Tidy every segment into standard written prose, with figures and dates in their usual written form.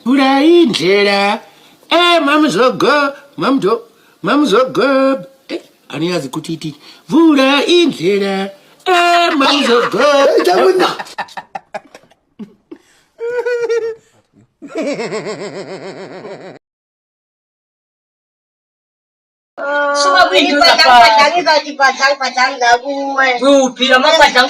vula indlela mamzogo aniyazi ukuthi ithi vula indlela mamzogo jabuna Suka kwinto Padang izothi padang kuwe. kuphi lama padang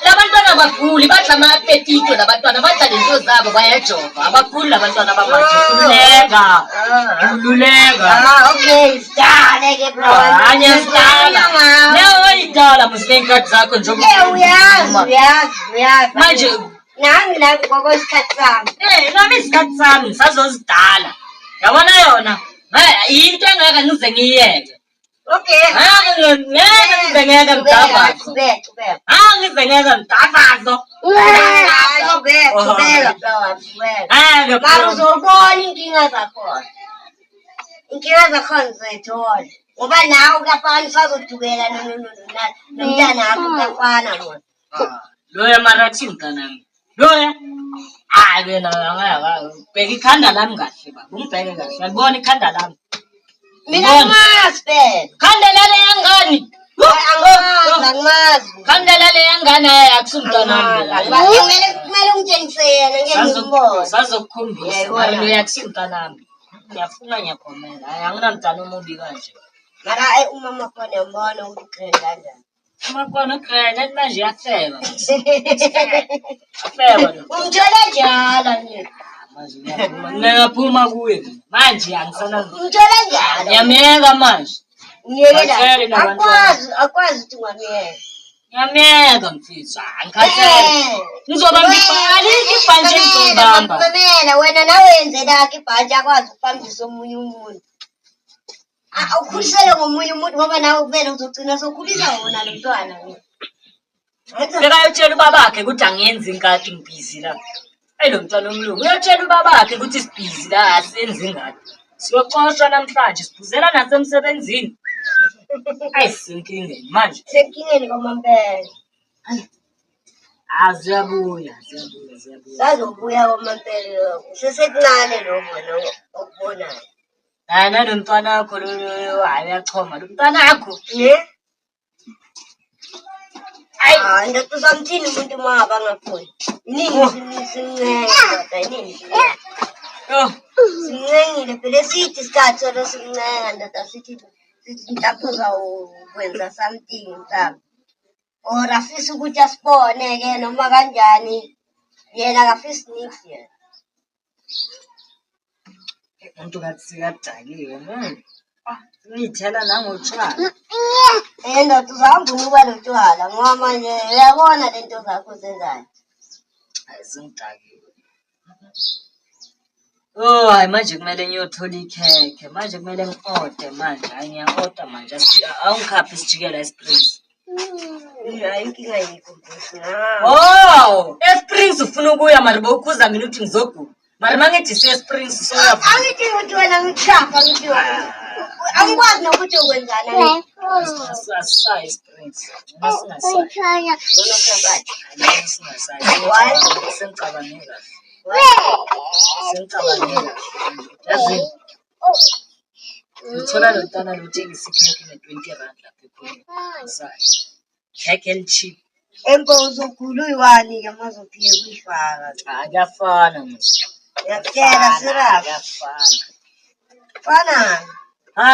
labantwana bakhuli badla amapetito labantwana badla lento zabo bayajova abakhuli labantwana bamanje kululeka Okay, stale ke bro. anye stala leyo idala musinenkathi zakho nje Uyazi. manje Nami la ngokosikhathi sami. nami isikhathi sami sazozidala yabona yona into engeke ngize ngiyiyeke Okay. ngeke mdavazo ngeke mdavazo Uzobona inkinga zakhona. Inkinga zakhona zithola. Ngoba nawe kafana usazodukela nomntana wakho kafana wona. loya marathi mntanami loya ake bheka ikhanda lami kahle baba ungibheke kahle uyalibona ikhanda lami Mina ngimazi phela. khanda lale yangani Angimazi. khanda lale yangani akusumntanami Kumele ungitshengisele ngeke ngimbone. sazokukhombisa mara loya akusimntanami ngiyafuna ngiyakhomela anginamntana omubi kanje Mara umama khona mbona ukuthi kanjani. umakona ugrand manje yafeba afeba Umthola njalo nje. manje ngiyaphuma kuye manje angisana Umthola njalo. ngiyameka manje Ngiyekela. Akwazi ukuthi ngamiyeka. ngiyameka mfisa angikhathele ngizoba ngibhali ibhanje ngizobamba Mamela wena nawe yenzela ibhanje akwazi ukufambisa omunye umuntu. Ukhulisele ngomunye umuntu ngoba nawe vele uzogcina sokhulisa wona lo mntwana. bekayotshela ubabakhe ukuthi angiyenzi ingadi ngibhizi la lo mntwana omlungu uyotshela ubabakhe ukuthi sibhizi la asenzi ingadi siyoxoshwa namhlanje siphuzela nasemsebenzini ayisinkingeni manje Senkingeni kwamampela. ziyabuya Sazobuya kwamampela. Sesekuncane lokho wena okubonayo. nalo mntwana wakho loyo hayi uyachoma lo mntwana wakho Hayi ndoda uzamthini umuntu mangaba ngakhona. Iningi simncenga iningi. Simncengile phela sithi isikhathi solo simncenga ndoda sithi mhlawumbe uzawukwenza something mhlawumbe. Or afisa ukuthi asibone-ke noma kanjani yena akafisi niks yena. umuntu kathi sikajakiwe ngiyithela nangotshwala Ndoda uzahamba unuka lotshwala ngoba manje uyabona lento zakho zenzayo. hayi sengidakiwe hayi manje kumele ngiyothola ikhekhe manje kumele ngi-ode manje hayi ngiya-oda manje awungikhaphe isijikela esprings Hayi inkinga yikho mfisi. esprings ufuna ukuya mari bowukhuza mina ukuthi ngizogula mari uma ngithi siye-springs soyavuma Angithi ukuthi wena ngikushafa ngithi angikwazi nokuthi ukwenzana. asisayi esprings noma singasayi sengicabange kahle yazini uthola lo mntana lothengisa ikhekhe ne-20 rand lapha ekhona sayi khekhe elicheap Uzogula uyiwani-ke mazophike kuyifaka. kuyafana Ngiyakutshela sirapha. kuyafana Fana.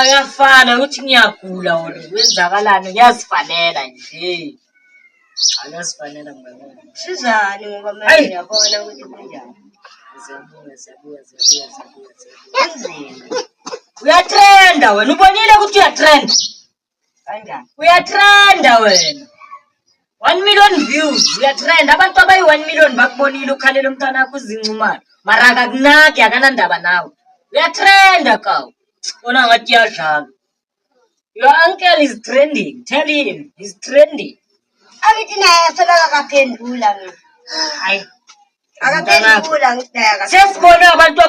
kuyafana ukuthi ngiyagula or kwenzakalani kuyazifanela nje akuyazifanela mngani Sizani ngoba manje ngiyabona ukuthi kunjani. ziyabuya Kunzima. uyatrenda wena ubonile ukuthi uyatrenda Kanjani? uyatrenda wena 1 million views uyatrenda abantu abayi-1 million bakubonile ukhalela umntwana wakho uzincumana mara akakunaki akanandaba nawe uyatrenda kawu bona ngathi iyadlala your uncle is trending tell him he's trending Akithi naye selakaphendula mina. hayi Akaphendula ngithi naye sesibone abantu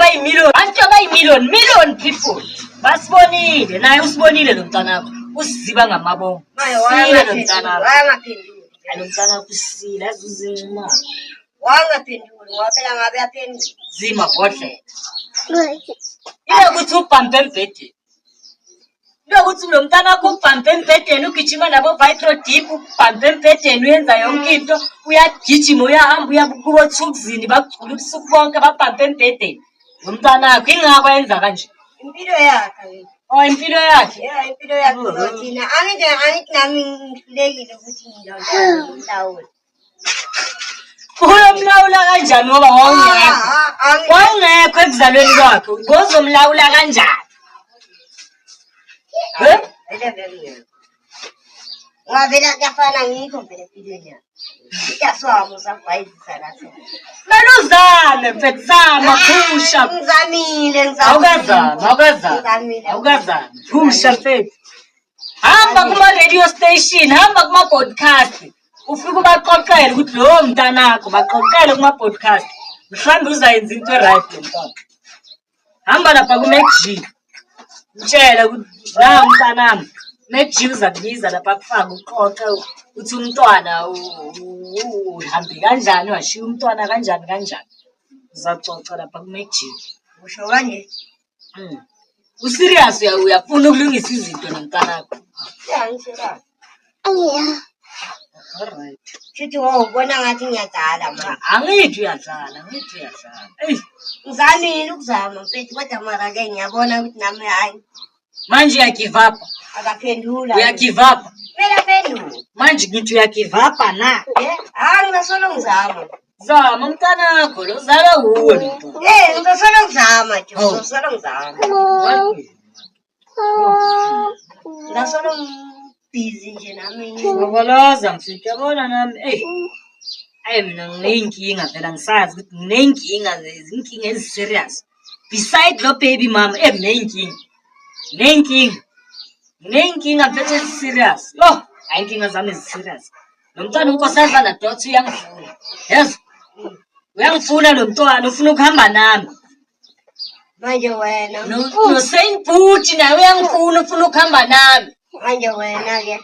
million people basibonile naye usibonile lo mntana wakho usiziba ngamabongo sile lo mntana wakho Wayangaphenduli. Alomntana kusila azuzincuma. Wangaphenduli ngoba phela ngabe yaphendula. Zima godlela. Ile ukuthi ubhambe embhedeni. Ile ukuthi lo mntana wakho ubhambe embhedeni ugijima nabo Vitro Deep ubhambe embhedeni uyenza yonke into uyagijima uyahamba uyabuka othukuzini bagcula ubusuku bonke babhambe embhedeni. Lo mntana wakho ingakho yenza kanje. Impilo yakhe. Oh impilo yakhe. Yeah, impilo yakhe thina. Angithi nami ngihlulekile ukuthi ngilawule. Uyomlawula kanjani ngoba wawungekho? Wawungekho ekuzalweni kwakhe. Ngozomlawula kanjani? Ngavela kuyafana ngikho vele empilweni yakhe. Iyaswama usabhayizisa lapho. Meluzame mfethu phusha. Ngizamile Awukazami. Phusha mfethu. Hamba kuma radio station, hamba kuma podcast. Ufike ubaqoqele ukuthi lo mntanakho baqoqele kuma podcast. Mhlambe uzayenza into right lomntana. Hamba lapha ku MacG. Mtshela ukuthi la mntanami MacG uzakubiza lapha kufaka uqoqe uthi umntwana uhambe kanjani washiya umntwana kanjani. Uzacoca lapha ku MacG. Usho kanje? Userious uyafuna ukulungisa izinto nomntanakho. Yeah, ngishela. Alright. Shithi ubona ngathi ngiyadala manje. Angithi uyadlala. Ey, ngizamile ukuzama mfethu kodwa mara ke ngiyabona ukuthi nami hayi. Manje uya give up. Akaphendula. Uya give up. Phela phendula. Manje ngithi uya give up na. Ngisasolo ngizama. Zama umntanakho lo zala uwe mntwana. Ngisasolo ngizama nje. Ngisasolo ngizama. Ngisasolo busy nje nami. Ngokolaza mfethu yabona nami mina nginenkinga phela ngisazi ukuthi nginenkinga eziserious. Beside lo baby mama Nginenkinga mfethu eziserious. Lo, ayinkinga zami eziserious. Lo mntwana unkosazana Dotho uyangifuna. Yes. Uyangifuna lo mntwana ufuna ukuhamba nami. Manje wena. No Saint Butch naye uyangifuna ufuna ukuhamba nami. Manje wena ke.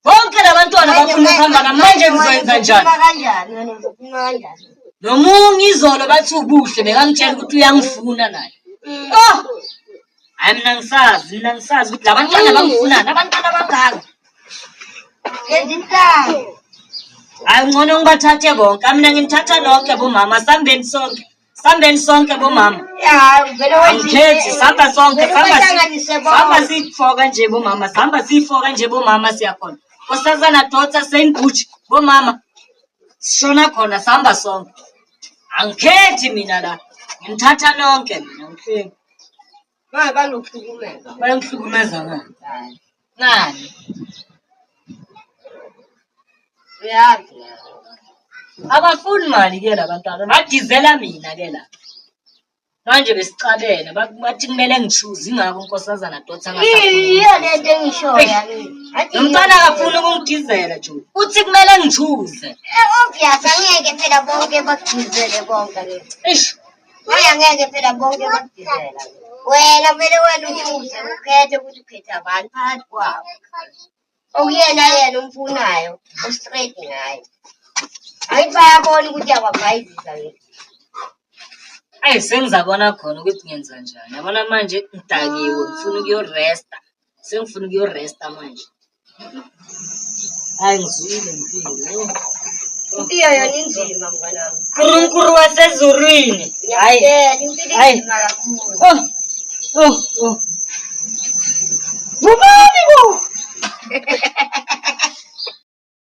Bonke labantwana bafuna ukuhamba nami manje ngizoyenza njani? Kanjani? Nomunye izolo bathi ubuhle bekangitshela ukuthi uyangifuna naye. Hayi mina ngisazi ukuthi labantwana bangifunani abantwana abangaka. Ngezintanga. Hayi ngcono ngibathathe bonke mina ngimthatha lonke bomama sambeni sonke bomama. Vele Angikhethi samba sonke samba sifoka nje bomama sifoka nje bomama siyakhona. Nkosazana Dotho Saint Butch bomama sishona khona samba sonke. Angikhethi mina la ngimthatha nonke mina ngifike. Bayangihlukumeza ngani? Abafuni mali ke labantwana badizela mina ke la. Manje besicabene bathi kumele ngichoose ingakho Nkosazana Dotho angasafuni. Iyo lento engishoyo yami. Umntwana akafuni ukungidizela nje. Uthi kumele ngichoose. Obvious angeke phela bonke bakudizele bonke ke. Eish. Angeke phela bonke bakudizela. Wena vele wena uchoose ukhethe ukuthi ukhetha abantu phakathi kwabo. Okuyena umfunayo, straight ngayo. Ayithi bayabona ukuthi ababhayizisa ke. Sengizabona khona ukuthi ngenza njani. Yabona manje ngidakiwe ngifuna ukuyoresta. Sengifuna ukuyoresta manje. Hayi ngizwile impilo. Impilo yona inzima mnganami. Nkulunkulu wasezulwini. Hayi, impilo inzima kakhulu. Buma!